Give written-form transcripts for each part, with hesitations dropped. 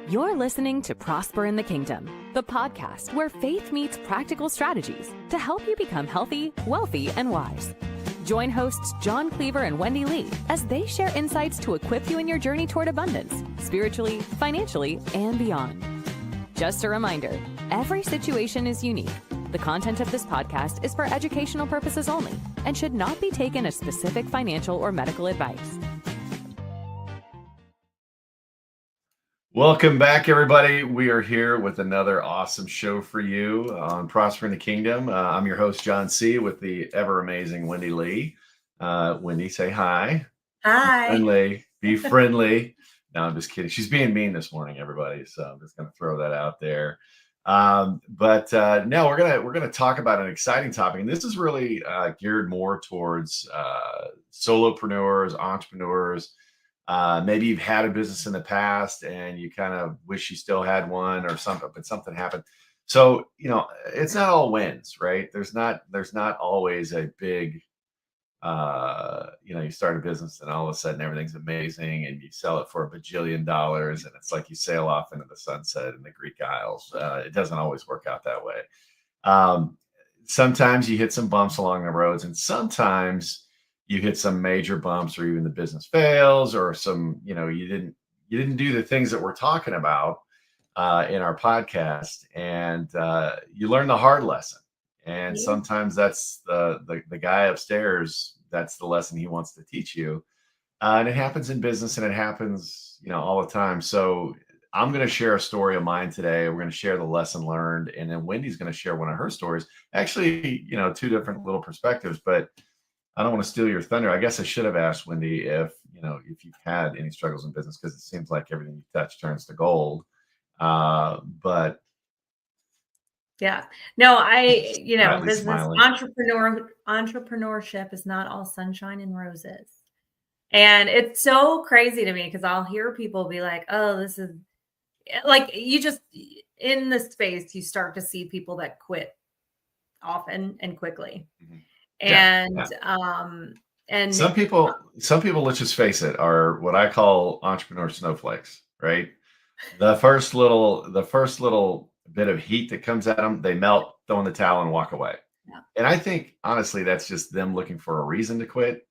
You're listening to Prosper in the Kingdom, the podcast where faith meets practical strategies to help you become healthy, wealthy, and wise. Join hosts Jon Cleaver and Wendy Lee as they share insights to equip you in your journey toward abundance, spiritually, financially, and beyond. Just a reminder, every situation is unique. The content of this podcast is for educational purposes only and should not be taken as specific financial or medical advice. Welcome back, everybody. We are here with another awesome show for you on Prosper in the Kingdom. I'm your host, Jon C, with the ever amazing Wendy Lee. Wendy, say hi. Hi. Be friendly. No, I'm just kidding. She's being mean this morning, everybody. So I'm just going to throw that out there. But no, we're gonna talk about an exciting topic, and this is really geared more towards solopreneurs, entrepreneurs. Maybe you've had a business in the past and you kind of wish you still had one or something, but something happened. So, it's not all wins, right? There's not always a big, you start a business and all of a sudden everything's amazing and you sell it for $1 bajillion and it's like you sail off into the sunset in the Greek Isles. It doesn't always work out that way. Sometimes you hit some bumps along the roads, and sometimes you hit some major bumps, or even the business fails, or some, you didn't do the things that we're talking about in our podcast, and you learn the hard lesson. And sometimes that's the guy upstairs. That's the lesson he wants to teach you, and it happens in business, and it happens, all the time. So I'm going to share a story of mine today. We're going to share the lesson learned, and then Wendy's going to share one of her stories. Actually, two different little perspectives, but I don't want to steal your thunder. I guess I should have asked Wendy if you've had any struggles in business, because it seems like everything you touch turns to gold. But yeah, no, business smiling. entrepreneurship is not all sunshine and roses. And it's so crazy to me because I'll hear people be like, oh, this is like, you just, in this space, you start to see people that quit often and quickly. Mm-hmm. And some people, let's just face it, are what I call entrepreneur snowflakes, right? The first little bit of heat that comes at them, they melt, throw in the towel, and walk away. Yeah. And I think, honestly, that's just them looking for a reason to quit.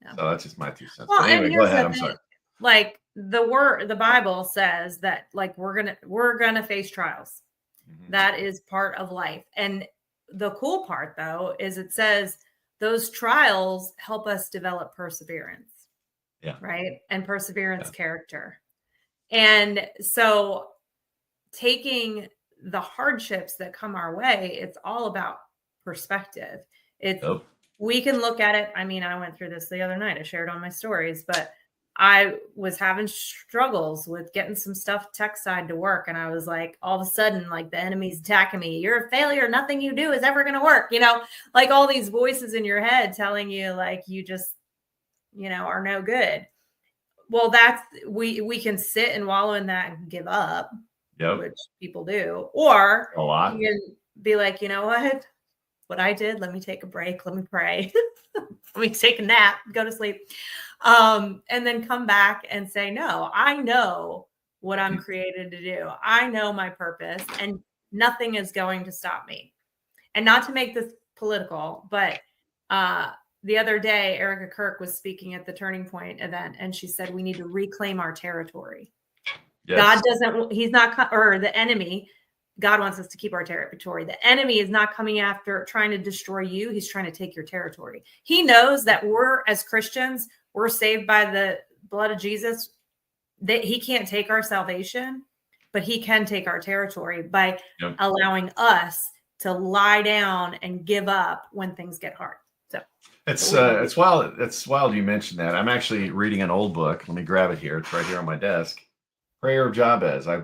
Yeah. So that's just my 2 cents. Well, anyway, go ahead. I'm sorry. Like the Bible says that, like, we're gonna face trials. Mm-hmm. That is part of life. And the cool part, though, is it says those trials help us develop perseverance. Yeah. Right. And perseverance character. And so taking the hardships that come our way, it's all about perspective. We can look at it. I mean, I went through this the other night. I shared on my stories, but I was having struggles with getting some stuff tech side to work. And I was like, all of a sudden, like, the enemy's attacking me. You're a failure. Nothing you do is ever going to work. Like all these voices in your head telling you, like, you just, are no good. Well, that's, we can sit and wallow in that and give up, which people do. Or a lot. You can be like, you know what I did? Let me take a break. Let me pray. Let me take a nap, go to sleep. And then come back and say, no, I know what I'm created to do. I know my purpose, and nothing is going to stop me. And not to make this political, but the other day, Erica Kirk was speaking at the Turning Point event, and she said, we need to reclaim our territory. Yes. The enemy, God wants us to keep our territory. The enemy is not coming after trying to destroy you. He's trying to take your territory. He knows that as Christians, we're saved by the blood of Jesus. That he can't take our salvation, but he can take our territory by allowing us to lie down and give up when things get hard. So it's wild. It's wild you mentioned that. I'm actually reading an old book. Let me grab it here. It's right here on my desk. Prayer of Jabez. I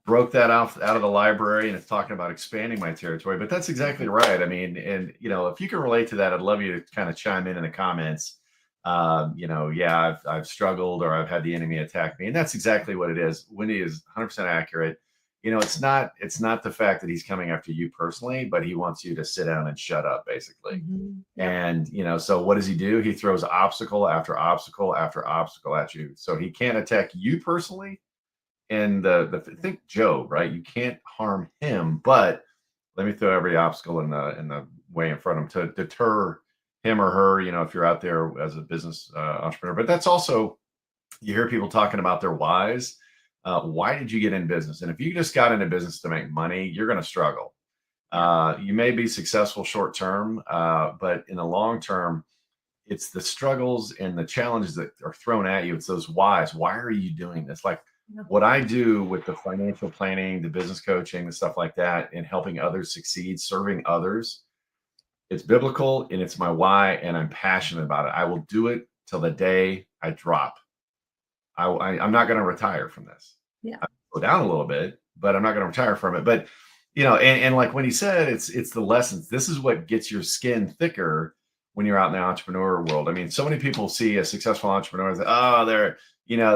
broke that out of the library, and it's talking about expanding my territory. But that's exactly right. I mean, and if you can relate to that, I'd love you to kind of chime in the comments. I've struggled, or I've had the enemy attack me, and that's exactly what it is. Wendy is 100% accurate. It's not the fact that he's coming after you personally, but he wants you to sit down and shut up, basically. Mm-hmm. And, so what does he do? He throws obstacle after obstacle after obstacle at you. So he can't attack you personally, in the think Job, right? You can't harm him, but let me throw every obstacle in the way in front of him to deter him or her. If you're out there as a business entrepreneur, but that's also, you hear people talking about their whys. Why did you get in business? And if you just got into business to make money, you're going to struggle. You may be successful short term, but in the long term, it's the struggles and the challenges that are thrown at you. It's those whys. Why are you doing this? Like what I do with the financial planning, the business coaching, the stuff like that, and helping others succeed, serving others. It's biblical and it's my why, and I'm passionate about it. I will do it till the day I drop. I'm not going to retire from this. Yeah. I'll go down a little bit, but I'm not going to retire from it. But and like when he said, it's the lessons. This is what gets your skin thicker when you're out in the entrepreneur world. I mean, so many people see a successful entrepreneur and say, oh,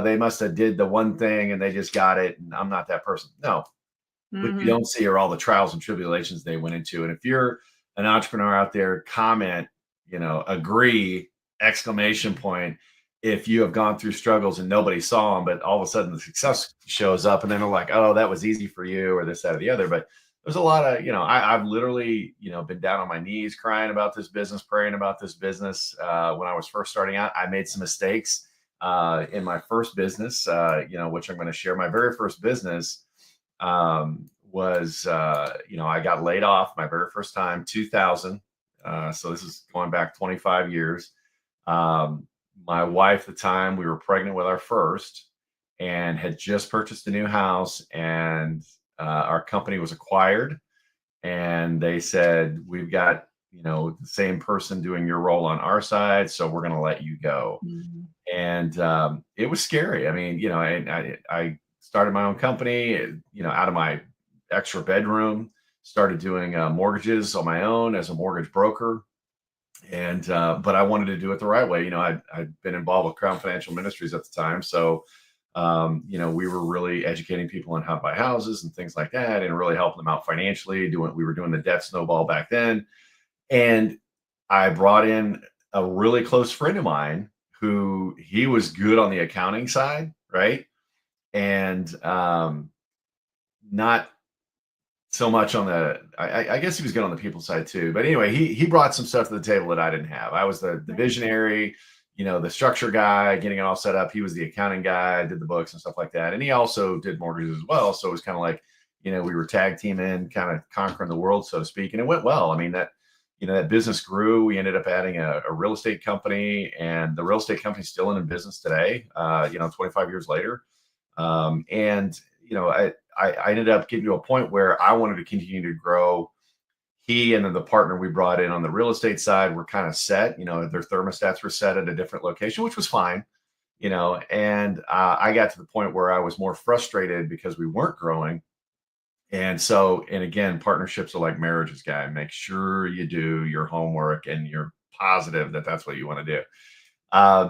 they must have did the one thing and they just got it. And I'm not that person. No, what you don't see are all the trials and tribulations they went into. And if you're an entrepreneur out there, comment, agree, exclamation point, if you have gone through struggles and nobody saw them, but all of a sudden the success shows up and then they're like, oh, that was easy for you, or this, that, or the other. But there's a lot of, I've literally, been down on my knees crying about this business, praying about this business. When I was first starting out, I made some mistakes in my first business, which I'm going to share. My very first business was, I got laid off my very first time, 2000. So this is going back 25 years. My wife at the time, we were pregnant with our first and had just purchased a new house, and our company was acquired, and they said, we've got, the same person doing your role on our side, so we're going to let you go. And it was scary. I mean, I started my own company, out of my extra bedroom, started doing mortgages on my own as a mortgage broker. And but I wanted to do it the right way. I'd been involved with Crown Financial Ministries at the time, so we were really educating people on how to buy houses and things like that, and really helping them out financially. We were doing the debt snowball back then, and I brought in a really close friend of mine who he was good on the accounting side, right, and not so much on the, I guess he was good on the people side too. But anyway, he brought some stuff to the table that I didn't have. I was the visionary, the structure guy, getting it all set up. He was the accounting guy, did the books and stuff like that. And he also did mortgages as well. So it was kind of like, we were tag teaming, kind of conquering the world, so to speak. And it went well. I mean, that business grew. We ended up adding a real estate company, and the real estate company's still in business today, 25 years later. I ended up getting to a point where I wanted to continue to grow. He and then the partner we brought in on the real estate side were kind of set, their thermostats were set at a different location, which was fine, and I got to the point where I was more frustrated because we weren't growing. And again, partnerships are like marriages, guy. Make sure you do your homework and you're positive that that's what you want to do.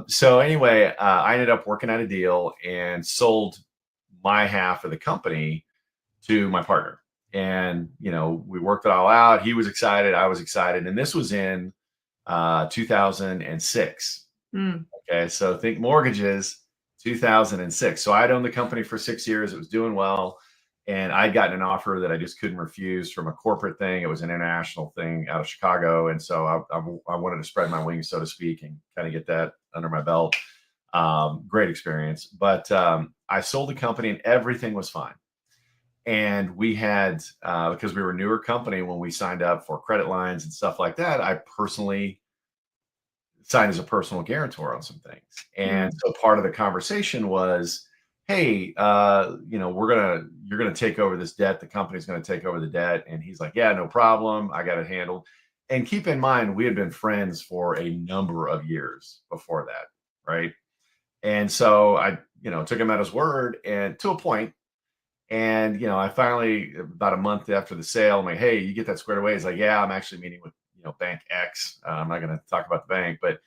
So anyway, I ended up working out a deal and sold my half of the company to my partner. And, we worked it all out. He was excited. I was excited. And this was in 2006. Okay. So think mortgages, 2006. So I'd owned the company for 6 years. It was doing well. And I'd gotten an offer that I just couldn't refuse from a corporate thing. It was an international thing out of Chicago. And so I wanted to spread my wings, so to speak, and kind of get that under my belt. Great experience. But I sold the company and everything was fine. And we had, because we were a newer company, when we signed up for credit lines and stuff like that, I personally signed as a personal guarantor on some things. And so part of the conversation was, hey, you're going to take over this debt. The company's going to take over the debt. And he's like, yeah, no problem. I got it handled. And keep in mind, we had been friends for a number of years before that. Right. And so I, took him at his word, and to a point. And, I finally, about a month after the sale, I'm like, hey, you get that squared away? He's like, yeah, I'm actually meeting with, Bank X. I'm not going to talk about the bank, but,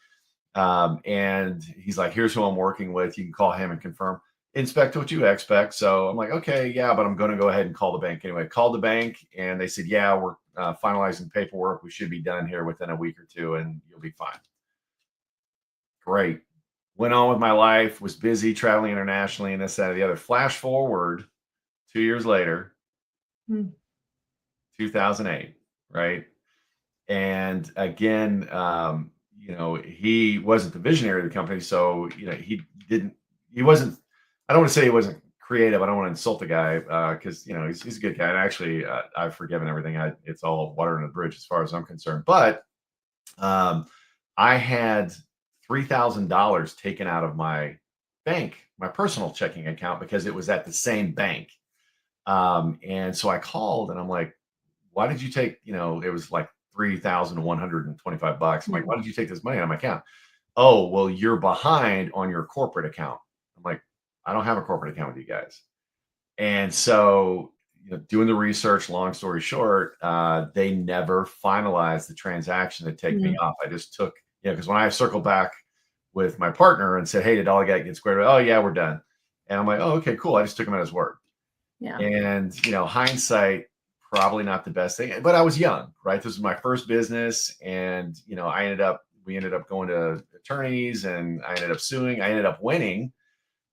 and he's like, here's who I'm working with. You can call him and confirm, inspect what you expect. So I'm like, okay, yeah, but I'm going to go ahead and call the bank anyway. Called the bank, and they said, yeah, we're finalizing paperwork. We should be done here within a week or two, and you'll be fine. Great. went on with my life, was busy traveling internationally and this, that, and the other. Flash forward 2 years later, Hmm. 2008, right? And again, he wasn't the visionary of the company. So, he wasn't, I don't want to say he wasn't creative. I don't want to insult the guy because, he's a good guy. And actually, I've forgiven everything. It's all water under the bridge as far as I'm concerned. But I had $3,000 taken out of my bank, my personal checking account, because it was at the same bank. And so I called and I'm like, why did you take, it was like $3,125. I'm like, why did you take this money out of my account? Oh, well, you're behind on your corporate account. I'm like, I don't have a corporate account with you guys. And so, doing the research, long story short, they never finalized the transaction to take me off. I just took, because when I circled back with my partner and said, hey, did all get squared away? Oh, yeah, we're done. And I'm like, oh, okay, cool. I just took him at his word. Yeah. And, hindsight, probably not the best thing, but I was young, right? This was my first business. And, we ended up going to attorneys and I ended up suing. I ended up winning.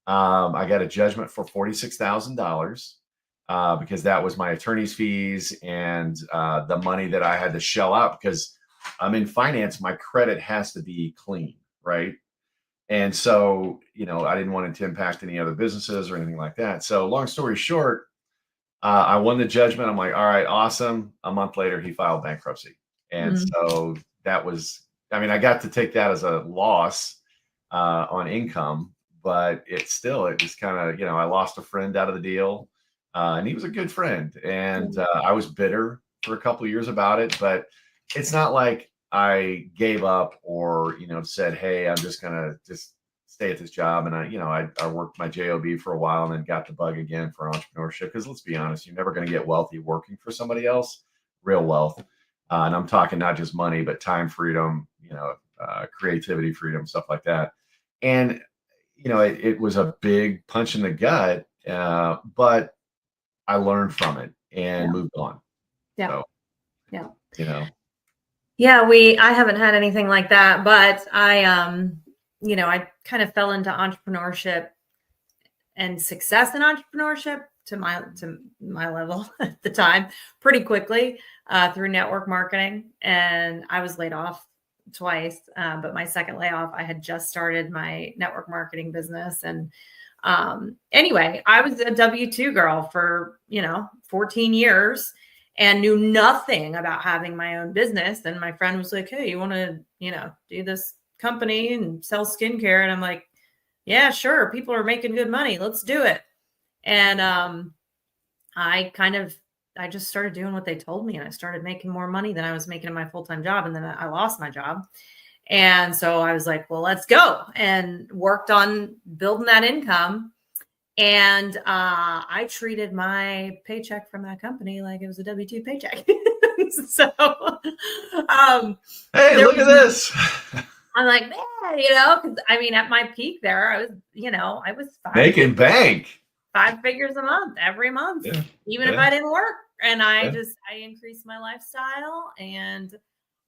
I got a judgment for $46,000 because that was my attorney's fees and the money that I had to shell out because I'm in finance. My credit has to be clean, right? And so, I didn't want it to impact any other businesses or anything like that. So long story short, I won the judgment. I'm like, all right, awesome. A month later, he filed bankruptcy. And so that was, I got to take that as a loss on income, but it was kind of, I lost a friend out of the deal and he was a good friend. And I was bitter for a couple of years about it, but it's not like I gave up or, said, hey, I'm just going to just stay at this job. And I worked my job for a while and then got the bug again for entrepreneurship. Because let's be honest, you're never going to get wealthy working for somebody else, real wealth. And I'm talking not just money, but time freedom, creativity freedom, stuff like that. And, it was a big punch in the gut, but I learned from it and moved on. Yeah. So, yeah. Yeah, I haven't had anything like that, but I kind of fell into entrepreneurship and success in entrepreneurship to my level at the time pretty quickly through network marketing. And I was laid off twice, but my second layoff, I had just started my network marketing business. And anyway, I was a W-2 girl for, 14 years. And knew nothing about having my own business. And my friend was like, hey, you want to, do this company and sell skincare? And I'm like, yeah, sure. People are making good money. Let's do it. And I just started doing what they told me. And I started making more money than I was making in my full-time job. And then I lost my job. And so I was like, well, let's go, and worked on building that income. And I treated my paycheck from that company like it was a W-2 paycheck. So, hey, look at this. I'm like, man, because at my peak there, I was making bank 5 figures a month every month, even if I didn't work. And I increased my lifestyle and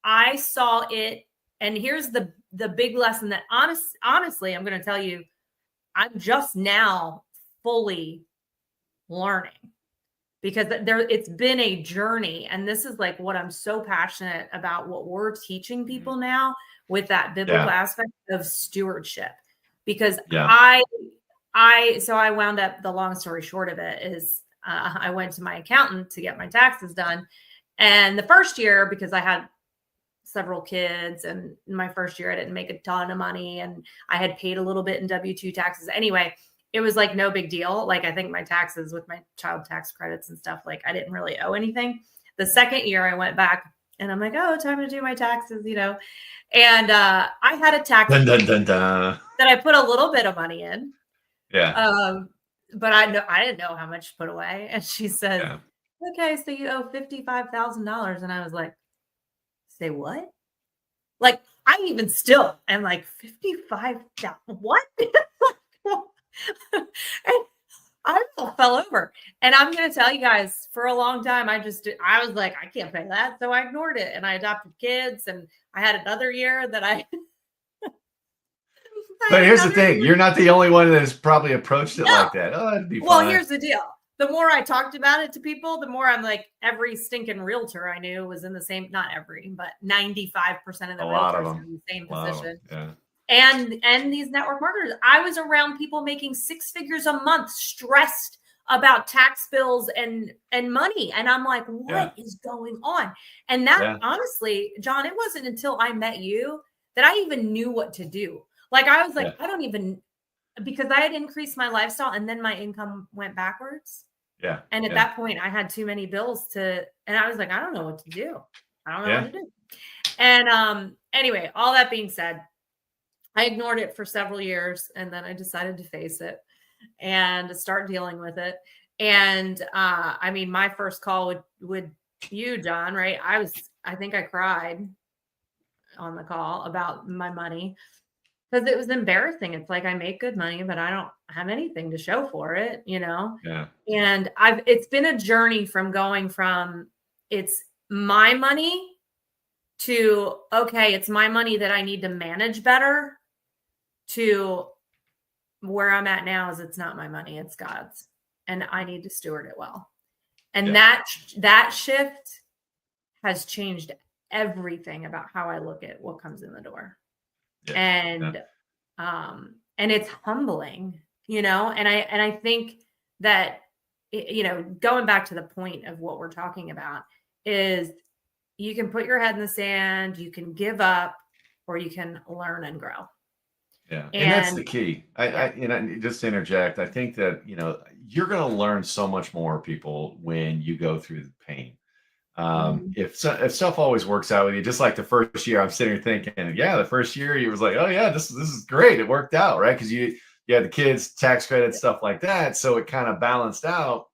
I saw it. And here's the big lesson that honestly, I'm going to tell you, I'm just now fully learning, because it's been a journey. And this is like what I'm so passionate about, what we're teaching people now with that biblical aspect of stewardship, because I wound up, the long story short of it is I went to my accountant to get my taxes done. And the first year, because I had several kids, and in my first year I didn't make a ton of money and I had paid a little bit in W-2 taxes anyway, it was like no big deal. Like, I think my taxes with my child tax credits and stuff, like I didn't really owe anything. The second year I went back and I'm like, oh, time to do my taxes, and I had a tax that I put a little bit of money in. But I didn't know how much to put away. And she said, okay, so you owe $55,000. And I was like, say what? Like, I even still am like, 55,000, what? And I fell over. And I'm going to tell you guys, for a long time, I was like, I can't pay that. So I ignored it. And I adopted kids. And I had another year that But here's the thing. You're not the only one that has probably approached it like that. Oh, that'd be fun. Well, here's the deal. The more I talked about it to people, the more I'm like, every stinking realtor I knew was in the same, not every, but 95% of the realtors are in the same position. Yeah. And these network marketers, I was around people making 6 figures a month, stressed about tax bills and money. And I'm like, what is going on? And that honestly, John, it wasn't until I met you that I even knew what to do. Like, I was like, I don't even, because I had increased my lifestyle and then my income went backwards. Yeah. And at that point I had too many bills and I was like, I don't know what to do. I don't know what to do. And anyway, all that being said, I ignored it for several years and then I decided to face it and start dealing with it. And I mean, my first call with you, John, right? I think I cried on the call about my money because it was embarrassing. It's like, I make good money, but I don't have anything to show for it, you know? Yeah. And it's been a journey from going from it's my money to, okay, it's my money that I need to manage better, to where I'm at now is it's not my money, it's God's, and I need to steward it well. And that shift has changed everything about how I look at what comes in the door. And it's humbling, you know, and I think that, you know, going back to the point of what we're talking about is you can put your head in the sand, you can give up, or you can learn and grow. Yeah. And that's the key. I just to interject, I think that, you know, you're going to learn so much more, people, when you go through the pain. If stuff always works out with you, just like the first year, I'm sitting here thinking, the first year you was like, oh yeah, this is great. It worked out, right? Because you had the kids, tax credit, stuff like that. So it kind of balanced out,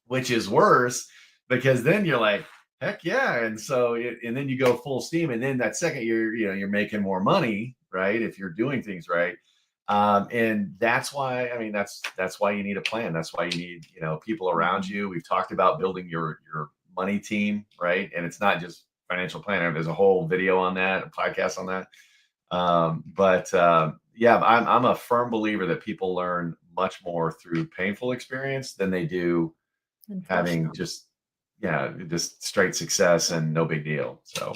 which is worse because then you're like, heck yeah. And so, and then you go full steam. And then that second year, you know, you're making more money, right? If you're doing things right. And that's why, I mean, that's why you need a plan. That's why you need, you know, people around you. We've talked about building your money team, right? And it's not just financial planner. There's a whole video on that, a podcast on that. I'm a firm believer that people learn much more through painful experience than they do having just straight success and no big deal. So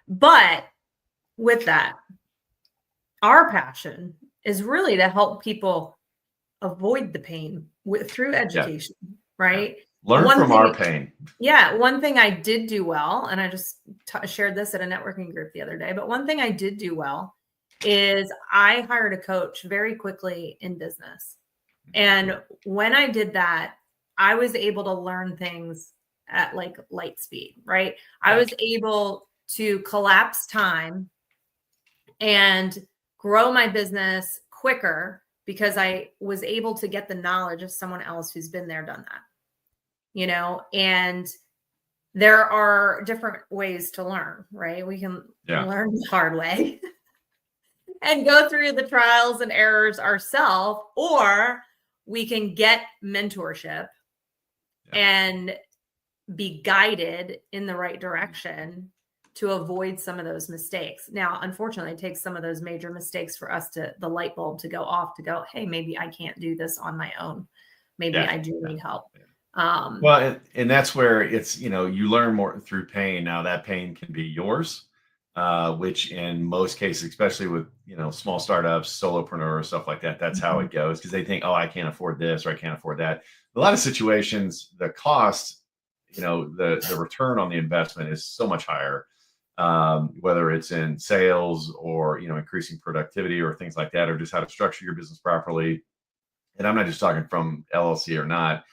but with that, our passion is really to help people avoid the pain through education, right? Learn from our pain. Yeah. One thing I did do well, and I just shared this at a networking group the other day, but one thing I did do well is I hired a coach very quickly in business. And when I did that, I was able to learn things at like light speed, right? I was able to collapse time and grow my business quicker because I was able to get the knowledge of someone else who's been there, done that. You know, and there are different ways to learn, right? We can learn the hard way and go through the trials and errors ourselves, or we can get mentorship and be guided in the right direction to avoid some of those mistakes. Now, unfortunately, it takes some of those major mistakes for us the light bulb to go off, to go, hey, maybe I can't do this on my own. Maybe I do need help. Well, and that's where it's, you know, you learn more through pain. Now that pain can be yours, which in most cases, especially with, you know, small startups, solopreneurs, stuff like that, that's how it goes. Because they think, oh, I can't afford this or I can't afford that. A lot of situations, the cost, you know, the return on the investment is so much higher, whether it's in sales or, you know, increasing productivity or things like that, or just how to structure your business properly. And I'm not just talking from LLC or not.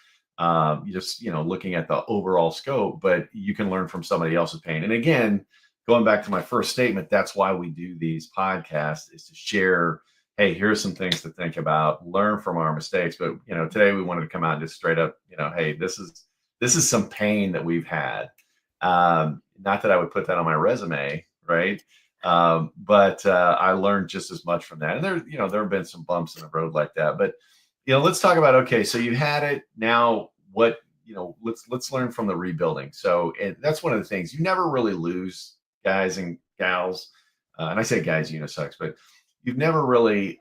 You just, you know, looking at the overall scope, but you can learn from somebody else's pain. And again, going back to my first statement, that's why we do these podcasts, is to share, hey, here's some things to think about, learn from our mistakes. But, you know, today we wanted to come out and just straight up, you know, hey, this is some pain that we've had. Not that I would put that on my resume, right? But I learned just as much from that. And there have been some bumps in the road like that, but you know, let's talk about, okay, so you had it. Now what, you know, let's learn from the rebuilding. So, and that's one of the things, you never really lose, guys and gals. And I say guys unisex, but you never really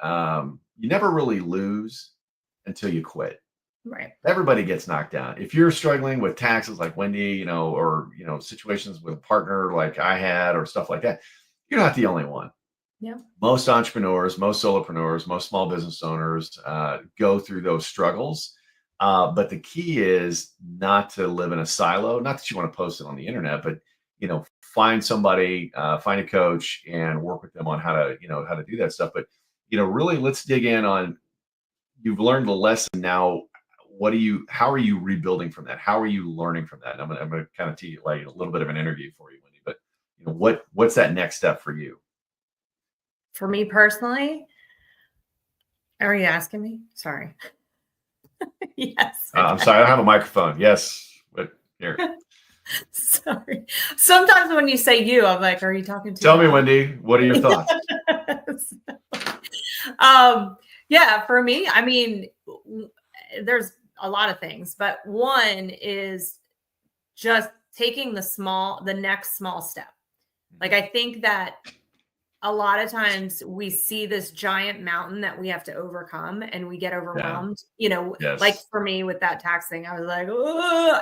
lose until you quit. Right. Everybody gets knocked down. If you're struggling with taxes like Wendy, or situations with a partner like I had or stuff like that, you're not the only one. Yeah. Most entrepreneurs, most solopreneurs, most small business owners go through those struggles. But the key is not to live in a silo. Not that you want to post it on the internet, but find somebody, find a coach, and work with them on how to do that stuff. But really, let's dig in on. You've learned the lesson now. How are you rebuilding from that? How are you learning from that? And I'm gonna kind of tee like a little bit of an interview for you, Wendy. But what's that next step for you? For me personally, are you asking me? Sorry. Yes. I'm sorry, I don't have a microphone. Yes, but here. Sorry. Sometimes when you say you, I'm like, are you talking to Tell me, me? Wendy, what are your thoughts? Yeah, for me, I mean, there's a lot of things, but one is just taking the next small step. Like, I think that a lot of times we see this giant mountain that we have to overcome and we get overwhelmed, Yes. like for me with that tax thing, I was like, oh,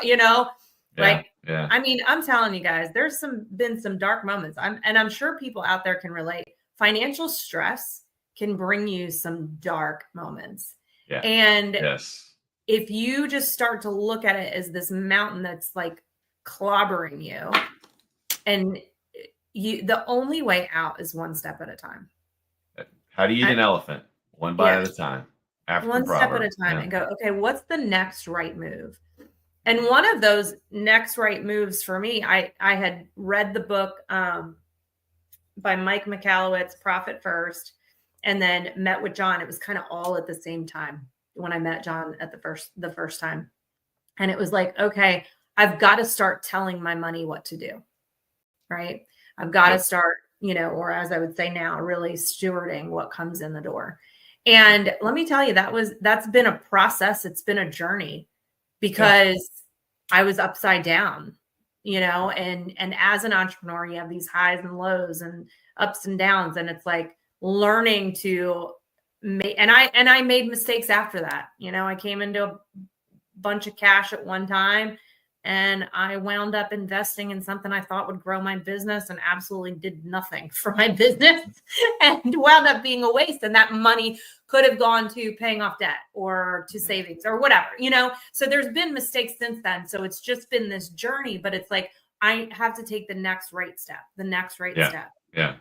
Yeah. I mean, I'm telling you guys, there's been some dark moments. I'm sure people out there can relate. Financial stress can bring you some dark moments. Yeah. And Yes. if you just start to look at it as this mountain that's like clobbering you, and the only way out is one step at a time. How do you eat an elephant? One bite at a time. One step at a time, and go, okay, what's the next right move? And one of those next right moves for me, I had read the book by Mike Michalowicz, Profit First, and then met with Jon. It was kind of all at the same time when I met Jon at the first time. And it was like, okay, I've got to start telling my money what to do, right? I've got to start, or as I would say now, really stewarding what comes in the door. And let me tell you, that's been a process. It's been a journey because I was upside down, and as an entrepreneur, you have these highs and lows and ups and downs. And it's like learning to make, and I made mistakes after that. I came into a bunch of cash at one time, and I wound up investing in something I thought would grow my business and absolutely did nothing for my business and wound up being a waste. And that money could have gone to paying off debt or to savings or whatever, So there's been mistakes since then. So it's just been this journey, but it's like, I have to take the next right step, step. Yeah.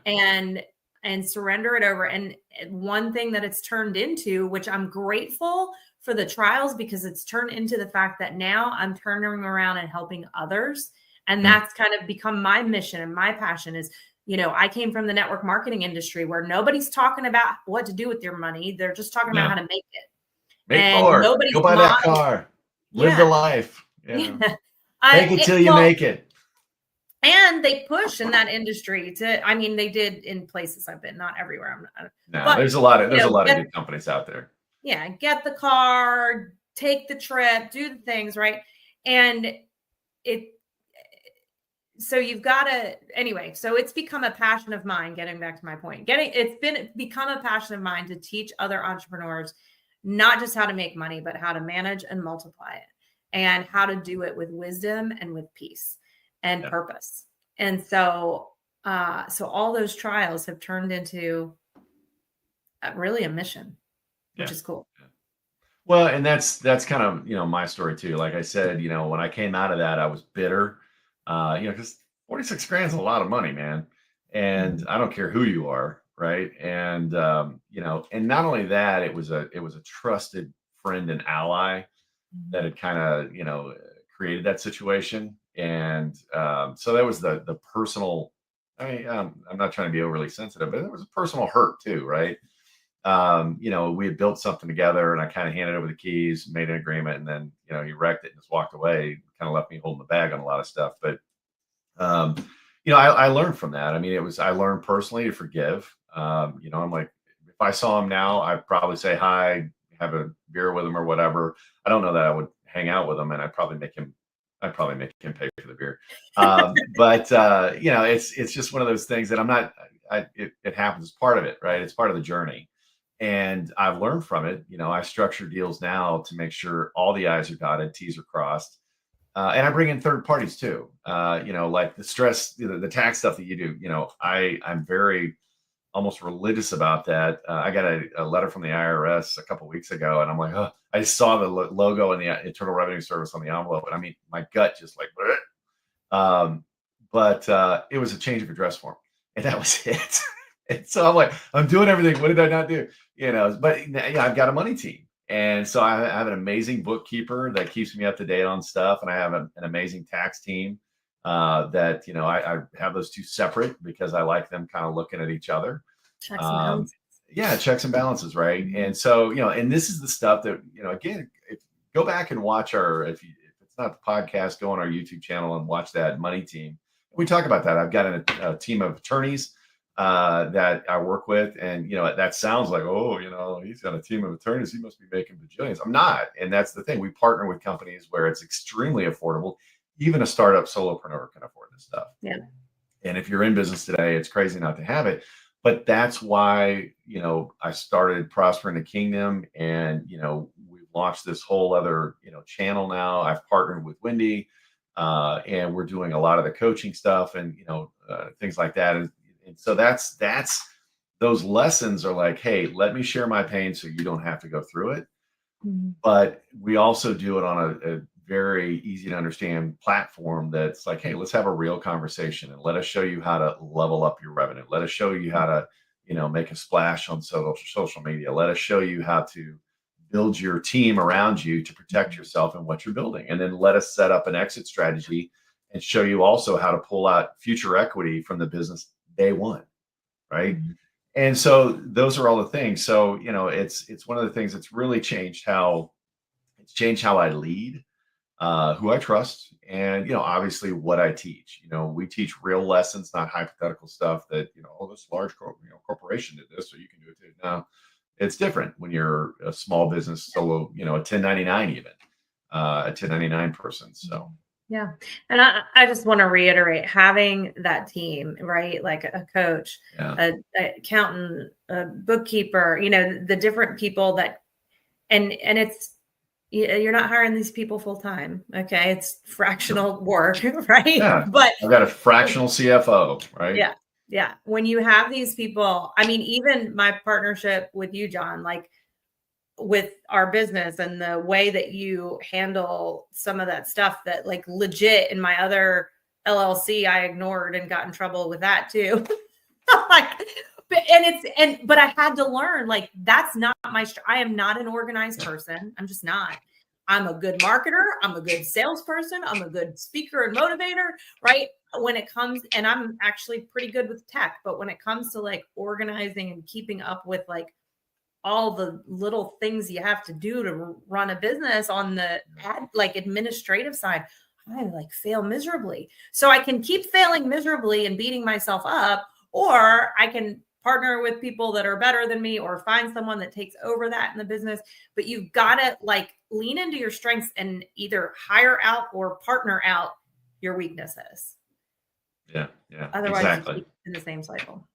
And surrender it over. And one thing that it's turned into, which I'm grateful for the trials, because it's turned into the fact that now I'm turning around and helping others. And that's kind of become my mission and my passion is, I came from the network marketing industry where nobody's talking about what to do with your money. They're just talking about how to make it. Make more. Go buy that car. Live the life. Yeah. Make it till you make it. And they push in that industry they did in places I've been, not everywhere. There's a lot of good companies out there. Yeah. Get the car, take the trip, do the things, right? And so you've got to, anyway, so it's become a passion of mine, getting back to my point, become a passion of mine to teach other entrepreneurs, not just how to make money, but how to manage and multiply it and how to do it with wisdom and with peace and purpose. And so all those trials have turned into really a mission, which is cool. Yeah. Well, and that's kind of, my story too. Like I said, when I came out of that, I was bitter, because 46 grand is a lot of money, man. And I don't care who you are. Right. And, and not only that, it was a trusted friend and ally that had kind of, created that situation. And so that was the personal, I'm not trying to be overly sensitive, but it was a personal hurt too, right? We had built something together and I kind of handed over the keys, made an agreement, and then, he wrecked it and just walked away, kind of left me holding the bag on a lot of stuff. But, I learned from that. I mean, I learned personally to forgive. I'm like, if I saw him now, I'd probably say hi, have a beer with him or whatever. I don't know that I would hang out with him, and I'd probably make him pay for the beer. But it's just one of those things that I'm it happens as part of it, right? It's part of the journey. And I've learned from it. I structure deals now to make sure all the I's are dotted, T's are crossed. And I bring in third parties too. Like the stress, the tax stuff that you do. I'm very almost religious about that. I got a letter from the IRS a couple weeks ago, and I'm like, oh, I saw the logo and the Internal Revenue Service on the envelope, and I mean, my gut just like, but it was a change of address form, and that was it. And so I'm like, I'm doing everything. What did I not do? But I've got a money team. And so I have an amazing bookkeeper that keeps me up to date on stuff. And I have an amazing tax team that, I have those two separate because I like them kind of looking at each other. Checks and balances. Yeah, checks and balances, right? And so, and this is the stuff that, again, go back and watch if it's not the podcast, go on our YouTube channel and watch that money team. We talk about that. I've got a team of attorneys that I work with. And, that sounds like, oh, he's got a team of attorneys. He must be making bajillions. I'm not. And that's the thing. We partner with companies where it's extremely affordable. Even a startup solopreneur can afford this stuff. Yeah. And if you're in business today, it's crazy not to have it. But that's why, I started Prosper in the Kingdom. And, we've launched this whole other, channel now. I've partnered with Wendy and we're doing a lot of the coaching stuff and, things like that. And so that's those lessons are like, hey, let me share my pain so you don't have to go through it. Mm-hmm. But we also do it on a very easy to understand platform that's like, hey, let's have a real conversation and let us show you how to level up your revenue. Let us show you how to, make a splash on social media. Let us show you how to build your team around you to protect yourself and what you're building. And then let us set up an exit strategy and show you also how to pull out future equity from the business day one, right? Mm-hmm. And so those are all the things. So, it's one of the things that's really changed how I lead, who I trust, and, obviously what I teach. We teach real lessons, not hypothetical stuff that, this large corporation did this, so you can do it too. No, it's different when you're a small business solo, a 1099 even, a 1099 person. So. Yeah. And I just want to reiterate having that team, right? Like a coach, an accountant, a bookkeeper, the different people that, and it's, you're not hiring these people full time. Okay. It's fractional work, right? Yeah. But I've got a fractional CFO, right? Yeah. Yeah. When you have these people, I mean, even my partnership with you, Jon, like, with our business and the way that you handle some of that stuff that like legit in my other LLC, I ignored and got in trouble with that too. But I had to learn, like, that's not I am not an organized person. I'm just not. I'm a good marketer. I'm a good salesperson. I'm a good speaker and motivator, right? When it comes, and I'm actually pretty good with tech, but when it comes to like organizing and keeping up with like all the little things you have to do to run a business on the administrative side, I like fail miserably. So I can keep failing miserably and beating myself up, or I can partner with people that are better than me or find someone that takes over that in the business. But you've got to like lean into your strengths and either hire out or partner out your weaknesses. Yeah. Otherwise, exactly. you keep in the same cycle.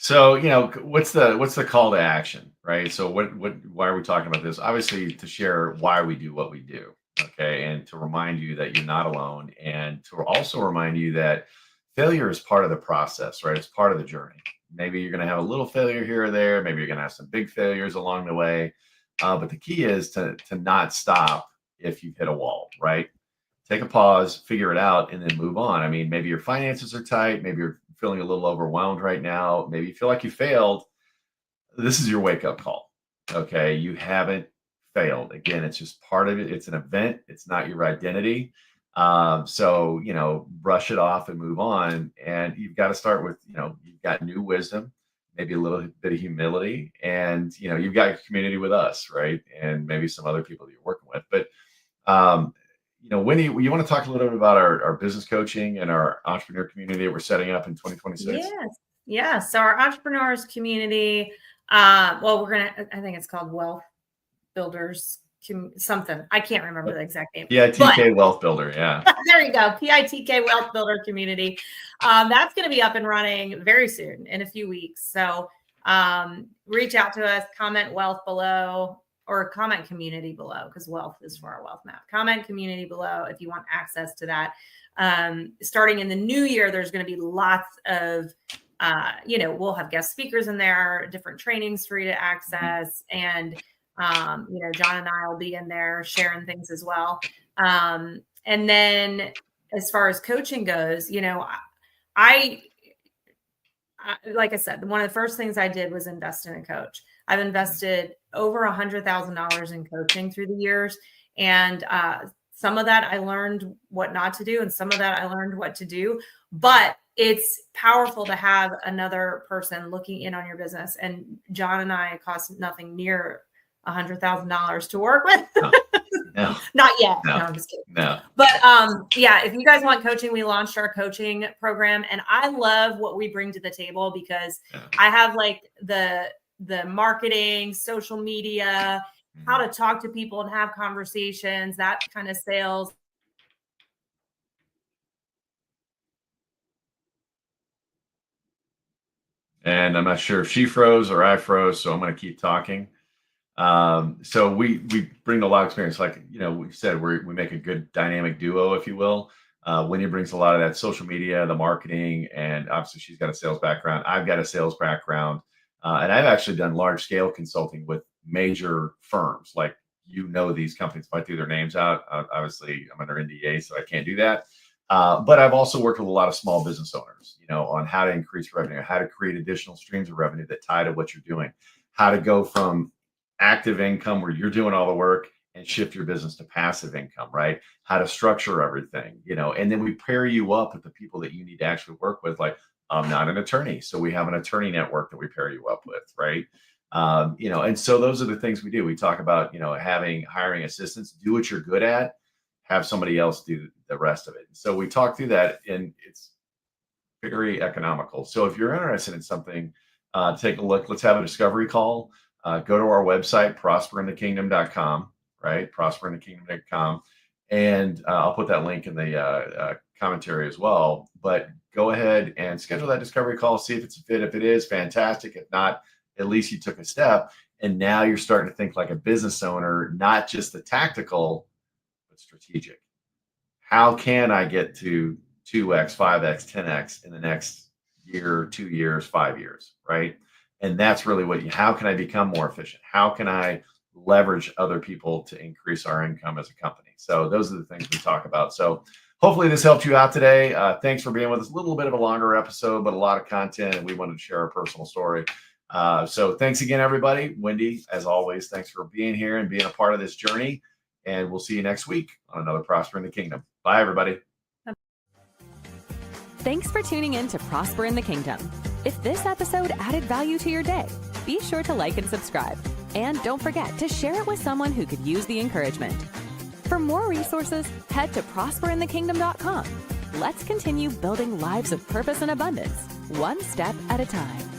So, what's the call to action, right? So why are we talking about this? Obviously to share why we do what we do. Okay. And to remind you that you're not alone, and to also remind you that failure is part of the process, right? It's part of the journey. Maybe you're going to have a little failure here or there. Maybe you're going to have some big failures along the way. But the key is to not stop if you've hit a wall, right? Take a pause, figure it out, and then move on. I mean, maybe your finances are tight. Maybe you're feeling a little overwhelmed right now. Maybe you feel like you failed. This is your wake-up call. Okay. You haven't failed. Again, it's just part of it. It's an event. It's not your identity. So, brush it off and move on. And you've got to start with, you've got new wisdom, maybe a little bit of humility, and, you've got your community with us, right? And maybe some other people that you're working with. But, Wendy, you want to talk a little bit about our business coaching and our entrepreneur community that we're setting up in 2026? Yes. So our entrepreneurs community, I think it's called Wealth Builders something. I can't remember the exact name. PITK Wealth Builder. Yeah. There you go. PITK Wealth Builder Community. That's going to be up and running very soon, in a few weeks. So reach out to us, comment wealth below, or comment community below, because wealth is for our wealth map. Comment community below if you want access to that. Starting in the new year, there's going to be lots of, we'll have guest speakers in there, different trainings for you to access. And, John and I will be in there sharing things as well. And then as far as coaching goes, I like I said, one of the first things I did was invest in a coach. I've invested over $100,000 in coaching through the years. And some of that I learned what not to do, and some of that I learned what to do. But it's powerful to have another person looking in on your business. And John and I, it cost nothing near $100,000 to work with. No. Not yet. No, I'm just kidding. No. But if you guys want coaching, we launched our coaching program, and I love what we bring to the table, because I have like the marketing, social media, how to talk to people and have conversations, that kind of sales. And I'm not sure if she froze or I froze, so I'm going to keep talking. So we bring a lot of experience. Like, we said, we make a good dynamic duo, if you will. Wendy brings a lot of that social media, the marketing, and obviously she's got a sales background. I've got a sales background. And I've actually done large scale consulting with major firms. Like, these companies, if I threw their names out, obviously I'm under NDA, so I can't do that. But I've also worked with a lot of small business owners, on how to increase revenue, how to create additional streams of revenue that tie to what you're doing, how to go from active income where you're doing all the work and shift your business to passive income, right? How to structure everything, and then we pair you up with the people that you need to actually work with. Like, I'm not an attorney, so we have an attorney network that we pair you up with, right? And so those are the things we do. We talk about, hiring assistants, do what you're good at, have somebody else do the rest of it. So we talk through that, and it's very economical. So if you're interested in something, take a look. Let's have a discovery call. Go to our website, prosperinthekingdom.com, right? Prosperinthekingdom.com. And I'll put that link in the commentary as well. But go ahead and schedule that discovery call. See if it's a fit. If it is, fantastic. If not, at least you took a step. And now you're starting to think like a business owner, not just the tactical, but strategic. How can I get to 2x, 5x, 10x in the next year, 2 years, 5 years, right? And that's really how can I become more efficient? How can I leverage other people to increase our income as a company? So those are the things we talk about. So hopefully this helped you out today. Thanks for being with us. A little bit of a longer episode, but a lot of content, and we wanted to share our personal story. So thanks again, everybody. Wendy, as always, thanks for being here and being a part of this journey. And we'll see you next week on another Prosper in the Kingdom. Bye, everybody. Thanks for tuning in to Prosper in the Kingdom. If this episode added value to your day, be sure to like and subscribe. And don't forget to share it with someone who could use the encouragement. For more resources, head to prosperinthekingdom.com. Let's continue building lives of purpose and abundance, one step at a time.